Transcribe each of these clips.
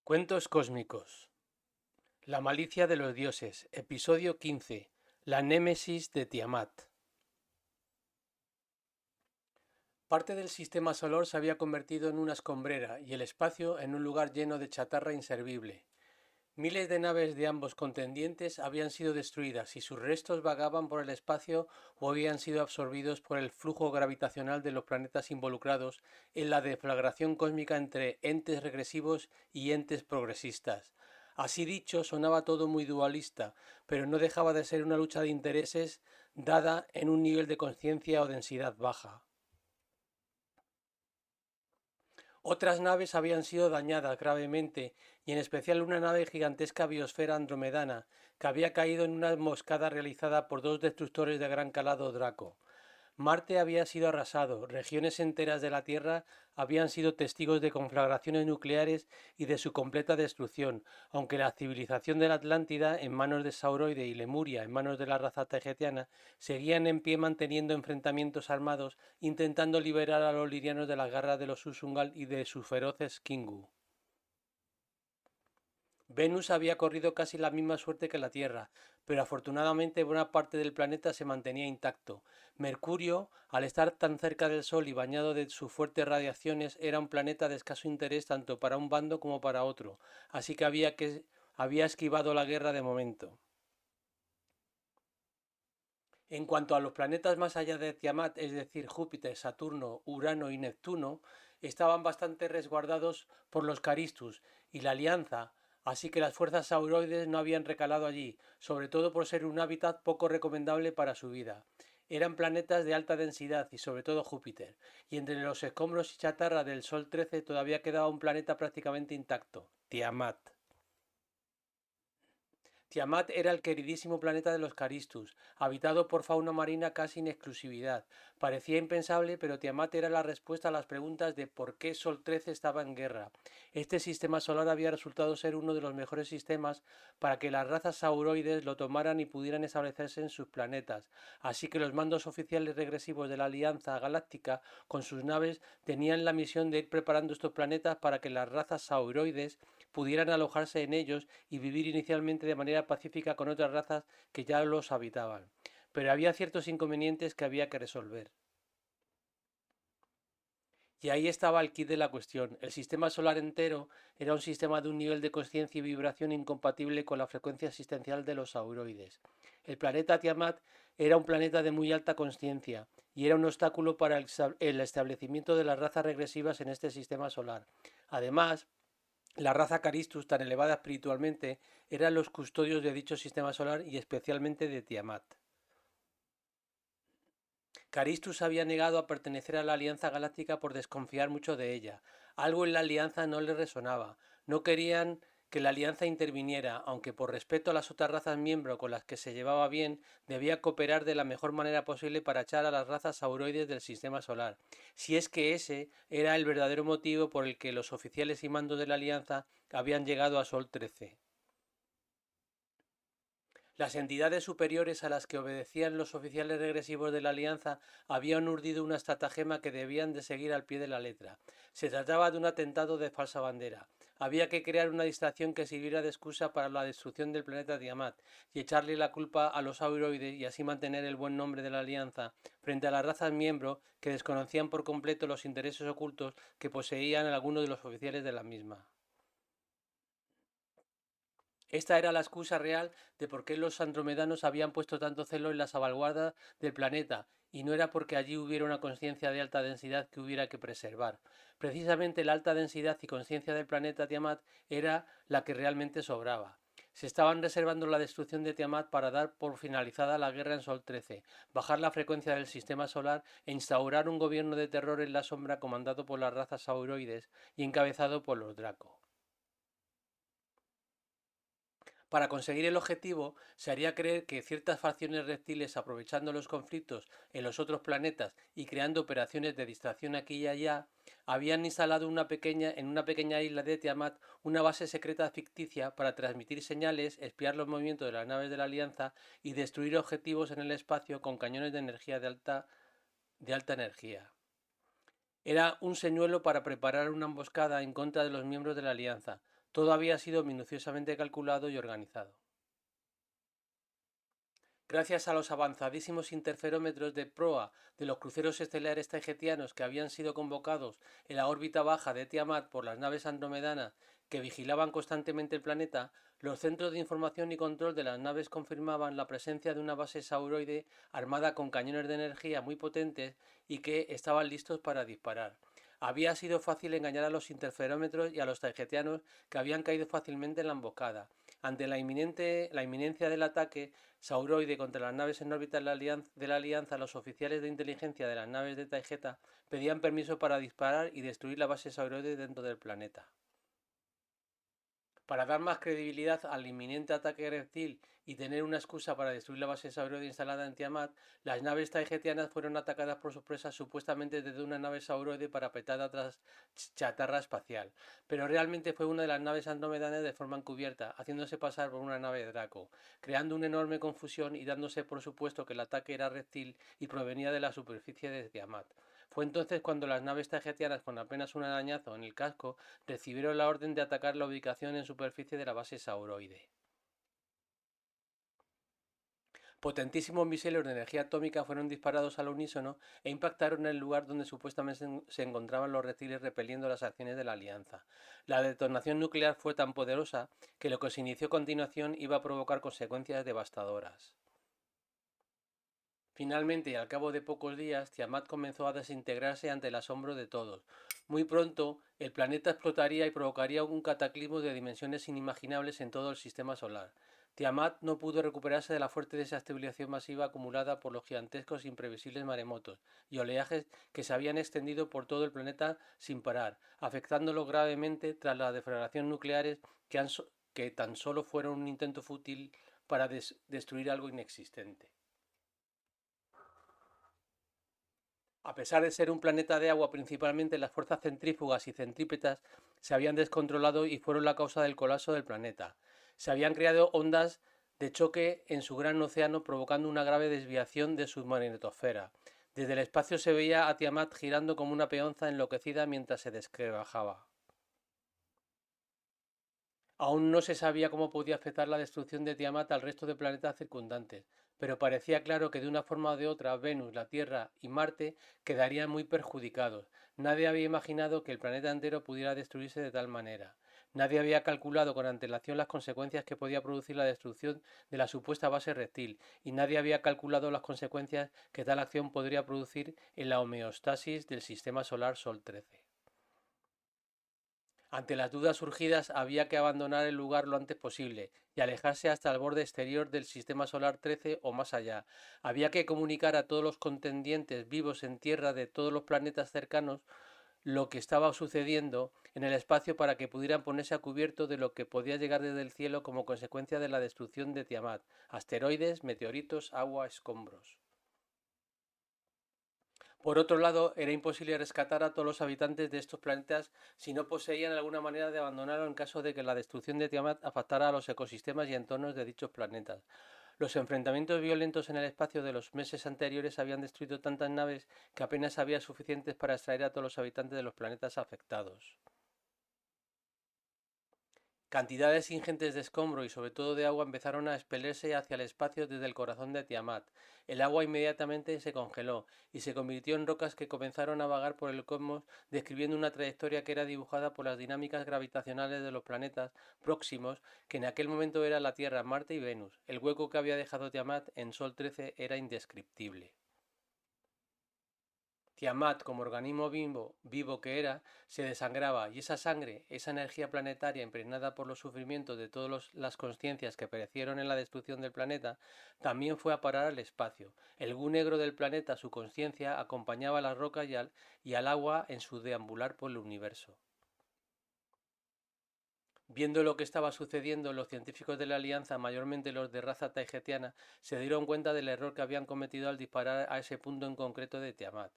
Cuentos cósmicos. La malicia de los dioses. Episodio 15. La némesis de Tiamat. Parte del sistema solar se había convertido en una escombrera y el espacio en un lugar lleno de chatarra inservible. Miles de naves de ambos contendientes habían sido destruidas y sus restos vagaban por el espacio o habían sido absorbidos por el flujo gravitacional de los planetas involucrados en la deflagración cósmica entre entes regresivos y entes progresistas. Así dicho, sonaba todo muy dualista, pero no dejaba de ser una lucha de intereses dada en un nivel de conciencia o densidad baja. Otras naves habían sido dañadas gravemente, y en especial una nave gigantesca biosfera andromedana, que había caído en una emboscada realizada por dos destructores de gran calado Draco. Marte había sido arrasado, regiones enteras de la Tierra habían sido testigos de conflagraciones nucleares y de su completa destrucción, aunque la civilización de la Atlántida, en manos de Sauroide, y Lemuria, en manos de la raza tegetiana, seguían en pie manteniendo enfrentamientos armados, intentando liberar a los lirianos de las garras de los Usungal y de sus feroces Kingu. Venus había corrido casi la misma suerte que la Tierra, pero afortunadamente buena parte del planeta se mantenía intacto. Mercurio, al estar tan cerca del Sol y bañado de sus fuertes radiaciones, era un planeta de escaso interés tanto para un bando como para otro, así que había esquivado la guerra de momento. En cuanto a los planetas más allá de Tiamat, es decir, Júpiter, Saturno, Urano y Neptuno, estaban bastante resguardados por los Caristus y la Alianza, así que las fuerzas sauroides no habían recalado allí, sobre todo por ser un hábitat poco recomendable para su vida. Eran planetas de alta densidad y sobre todo Júpiter, y entre los escombros y chatarra del Sol 13 todavía quedaba un planeta prácticamente intacto, Tiamat. Tiamat era el queridísimo planeta de los Caristus, habitado por fauna marina casi en exclusividad. Parecía impensable, pero Tiamat era la respuesta a las preguntas de por qué Sol 13 estaba en guerra. Este sistema solar había resultado ser uno de los mejores sistemas para que las razas sauroides lo tomaran y pudieran establecerse en sus planetas. Así que los mandos oficiales regresivos de la Alianza Galáctica, con sus naves, tenían la misión de ir preparando estos planetas para que las razas sauroides pudieran alojarse en ellos y vivir inicialmente de manera pacífica con otras razas que ya los habitaban. Pero había ciertos inconvenientes que había que resolver. Y ahí estaba el kit de la cuestión. El sistema solar entero era un sistema de un nivel de conciencia y vibración incompatible con la frecuencia existencial de los auroides. El planeta Tiamat era un planeta de muy alta conciencia y era un obstáculo para el establecimiento de las razas regresivas en este sistema solar. Además, la raza Caristus, tan elevada espiritualmente, eran los custodios de dicho sistema solar y especialmente de Tiamat. Caristus había negado a pertenecer a la Alianza Galáctica por desconfiar mucho de ella. Algo en la Alianza no le resonaba. No querían que la Alianza interviniera, aunque por respeto a las otras razas miembro con las que se llevaba bien, debía cooperar de la mejor manera posible para echar a las razas sauroides del sistema solar. Si es que ese era el verdadero motivo por el que los oficiales y mandos de la Alianza habían llegado a Sol 13. Las entidades superiores a las que obedecían los oficiales regresivos de la Alianza habían urdido una estratagema que debían de seguir al pie de la letra. Se trataba de un atentado de falsa bandera. Había que crear una distracción que sirviera de excusa para la destrucción del planeta Tiamat y echarle la culpa a los auroides y así mantener el buen nombre de la Alianza frente a las razas miembro que desconocían por completo los intereses ocultos que poseían algunos de los oficiales de la misma. Esta era la excusa real de por qué los andromedanos habían puesto tanto celo en la salvaguarda del planeta, y no era porque allí hubiera una conciencia de alta densidad que hubiera que preservar. Precisamente la alta densidad y conciencia del planeta Tiamat era la que realmente sobraba. Se estaban reservando la destrucción de Tiamat para dar por finalizada la guerra en Sol 13, bajar la frecuencia del sistema solar e instaurar un gobierno de terror en la sombra comandado por las razas sauroides y encabezado por los Draco. Para conseguir el objetivo, se haría creer que ciertas facciones reptiles, aprovechando los conflictos en los otros planetas y creando operaciones de distracción aquí y allá, habían instalado en una pequeña isla de Tiamat una base secreta ficticia para transmitir señales, espiar los movimientos de las naves de la Alianza y destruir objetivos en el espacio con cañones de energía de alta energía. Era un señuelo para preparar una emboscada en contra de los miembros de la Alianza. Todo había sido minuciosamente calculado y organizado. Gracias a los avanzadísimos interferómetros de proa de los cruceros estelares taigetianos que habían sido convocados en la órbita baja de Tiamat por las naves andromedanas que vigilaban constantemente el planeta, los centros de información y control de las naves confirmaban la presencia de una base sauroide armada con cañones de energía muy potentes y que estaban listos para disparar. Había sido fácil engañar a los interferómetros y a los taigetianos que habían caído fácilmente en la emboscada. Ante la inminencia del ataque sauroide contra las naves en órbita de la Alianza, los oficiales de inteligencia de las naves de Taigeta pedían permiso para disparar y destruir la base sauroide dentro del planeta. Para dar más credibilidad al inminente ataque reptil y tener una excusa para destruir la base sauroide instalada en Tiamat, las naves taigetianas fueron atacadas por sorpresa supuestamente desde una nave sauroide parapetada tras chatarra espacial, pero realmente fue una de las naves andromedanas de forma encubierta, haciéndose pasar por una nave Draco, creando una enorme confusión y dándose por supuesto que el ataque era reptil y provenía de la superficie de Tiamat. Fue entonces cuando las naves taigetianas, con apenas un arañazo en el casco, recibieron la orden de atacar la ubicación en superficie de la base sauroide. Potentísimos misiles de energía atómica fueron disparados al unísono e impactaron en el lugar donde supuestamente se encontraban los reptiles repeliendo las acciones de la Alianza. La detonación nuclear fue tan poderosa que lo que se inició a continuación iba a provocar consecuencias devastadoras. Finalmente, y al cabo de pocos días, Tiamat comenzó a desintegrarse ante el asombro de todos. Muy pronto, el planeta explotaría y provocaría un cataclismo de dimensiones inimaginables en todo el sistema solar. Tiamat no pudo recuperarse de la fuerte desestabilización masiva acumulada por los gigantescos e imprevisibles maremotos y oleajes que se habían extendido por todo el planeta sin parar, afectándolo gravemente tras las deflagraciones nucleares que tan solo fueron un intento fútil para destruir algo inexistente. A pesar de ser un planeta de agua, principalmente las fuerzas centrífugas y centrípetas se habían descontrolado y fueron la causa del colapso del planeta. Se habían creado ondas de choque en su gran océano, provocando una grave desviación de su magnetosfera. Desde el espacio se veía a Tiamat girando como una peonza enloquecida mientras se desquebrajaba. Aún no se sabía cómo podía afectar la destrucción de Tiamat al resto de planetas circundantes, pero parecía claro que de una forma o de otra Venus, la Tierra y Marte quedarían muy perjudicados. Nadie había imaginado que el planeta entero pudiera destruirse de tal manera. Nadie había calculado con antelación las consecuencias que podía producir la destrucción de la supuesta base reptil, y nadie había calculado las consecuencias que tal acción podría producir en la homeostasis del sistema solar Sol 13. Ante las dudas surgidas había que abandonar el lugar lo antes posible y alejarse hasta el borde exterior del sistema solar 13 o más allá. Había que comunicar a todos los contendientes vivos en tierra de todos los planetas cercanos lo que estaba sucediendo en el espacio para que pudieran ponerse a cubierto de lo que podía llegar desde el cielo como consecuencia de la destrucción de Tiamat, asteroides, meteoritos, agua, escombros. Por otro lado, era imposible rescatar a todos los habitantes de estos planetas si no poseían alguna manera de abandonarlo en caso de que la destrucción de Tiamat afectara a los ecosistemas y entornos de dichos planetas. Los enfrentamientos violentos en el espacio de los meses anteriores habían destruido tantas naves que apenas había suficientes para extraer a todos los habitantes de los planetas afectados. Cantidades ingentes de escombro y sobre todo de agua empezaron a expelirse hacia el espacio desde el corazón de Tiamat. El agua inmediatamente se congeló y se convirtió en rocas que comenzaron a vagar por el cosmos, describiendo una trayectoria que era dibujada por las dinámicas gravitacionales de los planetas próximos, que en aquel momento eran la Tierra, Marte y Venus. El hueco que había dejado Tiamat en Sol 13 era indescriptible. Tiamat, como organismo vivo que era, se desangraba y esa sangre, esa energía planetaria impregnada por los sufrimientos de todas las consciencias que perecieron en la destrucción del planeta, también fue a parar al espacio. El gu negro del planeta, su consciencia, acompañaba a las rocas y al agua en su deambular por el universo. Viendo lo que estaba sucediendo, los científicos de la Alianza, mayormente los de raza taigetiana, se dieron cuenta del error que habían cometido al disparar a ese punto en concreto de Tiamat.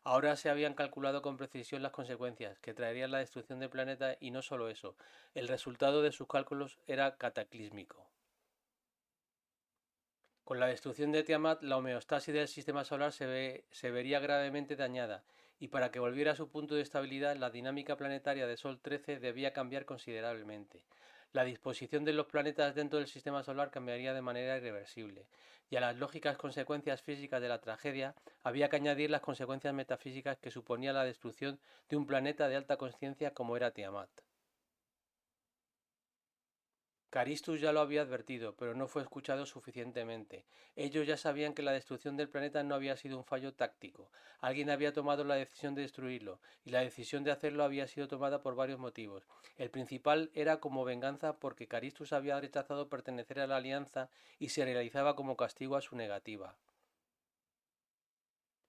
Ahora se habían calculado con precisión las consecuencias que traerían la destrucción del planeta y no solo eso, el resultado de sus cálculos era cataclísmico. Con la destrucción de Tiamat, la homeostasis del sistema solar se vería gravemente dañada, y para que volviera a su punto de estabilidad, la dinámica planetaria de Sol 13 debía cambiar considerablemente. La disposición de los planetas dentro del sistema solar cambiaría de manera irreversible, y a las lógicas consecuencias físicas de la tragedia había que añadir las consecuencias metafísicas que suponía la destrucción de un planeta de alta conciencia como era Tiamat. Caristus ya lo había advertido, pero no fue escuchado suficientemente. Ellos ya sabían que la destrucción del planeta no había sido un fallo táctico. Alguien había tomado la decisión de destruirlo, y la decisión de hacerlo había sido tomada por varios motivos. El principal era como venganza porque Caristus había rechazado pertenecer a la Alianza y se realizaba como castigo a su negativa.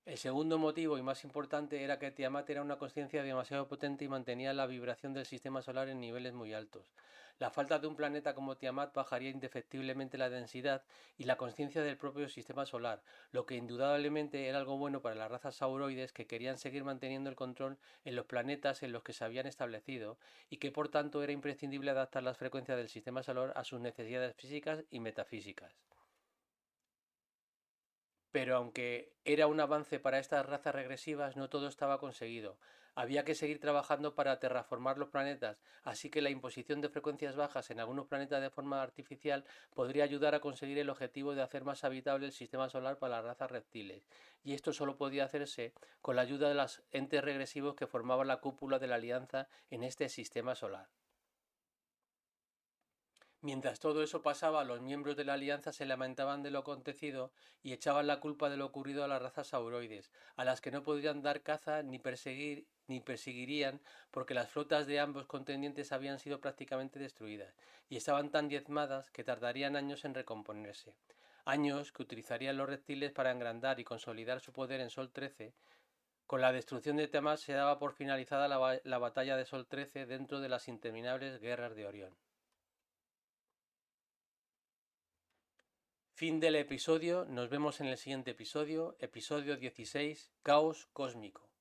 El segundo motivo y más importante era que Tiamat era una conciencia demasiado potente y mantenía la vibración del sistema solar en niveles muy altos. La falta de un planeta como Tiamat bajaría indefectiblemente la densidad y la conciencia del propio sistema solar, lo que indudablemente era algo bueno para las razas sauroides que querían seguir manteniendo el control en los planetas en los que se habían establecido y que por tanto era imprescindible adaptar las frecuencias del sistema solar a sus necesidades físicas y metafísicas. Pero aunque era un avance para estas razas regresivas, no todo estaba conseguido. Había que seguir trabajando para terraformar los planetas, así que la imposición de frecuencias bajas en algunos planetas de forma artificial podría ayudar a conseguir el objetivo de hacer más habitable el sistema solar para las razas reptiles. Y esto solo podía hacerse con la ayuda de los entes regresivos que formaban la cúpula de la Alianza en este sistema solar. Mientras todo eso pasaba, los miembros de la Alianza se lamentaban de lo acontecido y echaban la culpa de lo ocurrido a las razas sauroides, a las que no podrían dar caza ni perseguir ni perseguirían porque las flotas de ambos contendientes habían sido prácticamente destruidas y estaban tan diezmadas que tardarían años en recomponerse. Años que utilizarían los reptiles para engrandar y consolidar su poder en Sol 13. Con la destrucción de Temas se daba por finalizada la batalla de Sol 13 dentro de las interminables guerras de Orión. Fin del episodio, nos vemos en el siguiente episodio, episodio 16, Caos Cósmico.